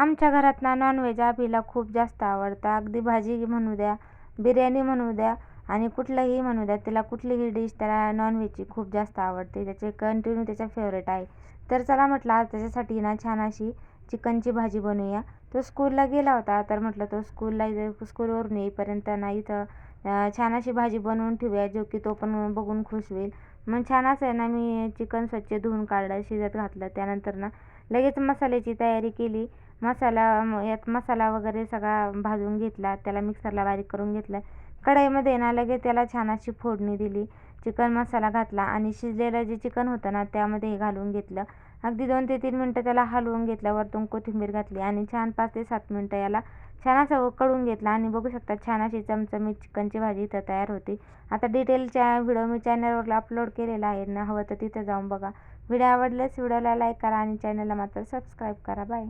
आमच्या घरात ना नॉनव्हेज अभिला खूप जास्त आवडतं. अगदी भाजी म्हणू द्या, बिर्याणी म्हणू द्या आणि कुठलंही म्हणू द्या, त्याला कुठलीही डिश त्याला नॉनव्हेजची खूप जास्त आवडते. त्याचे कंटिन्यू त्याच्या फेवरेट आहे. तर चला म्हटलं आज त्याच्यासाठी ना छान अशी चिकनची भाजी बनवूया. तो स्कूलला गेला होता, तर म्हटलं तो स्कूलवरून येईपर्यंत ना इथं छान अशी भाजी बनवून ठेवूया, जो की तो पण बघून खुश होईल. मग छान असं आहे ना, मी चिकन स्वच्छ धुवून काढलं, शिजत घातलं. त्यानंतर ना लगेच मसाल्याची तयारी केली. यात मसाला वगैरे सगळा भाजून घेतला, त्याला मिक्सरला बारीक करून घेतलं. कढईमध्ये ना लगेच त्याला छान अशी फोडणी दिली. चिकन मसाला घातला आणि शिजलेलं जे चिकन होतं ना त्यामध्ये घालून घेतलं. अगदी 2 ते 3 मिनटं त्याला हलवून घेतलं. वरतून कोथिंबीर घातली आणि छान 5 ते 7 मिनटं याला छान असं उकळून घेतलं आणि बघू शकता छान अशी चमचमीत चिकनची भाजी इथं तयार होती. आता डिटेलच्या व्हिडिओ मी चॅनलवर अपलोड केलेला आहे ना, हवं तर तिथं जाऊन बघा. व्हिडिओ आवडल्यास व्हिडिओला लाईक करा आणि चॅनलला मात्र सबस्क्राईब करा. बाय.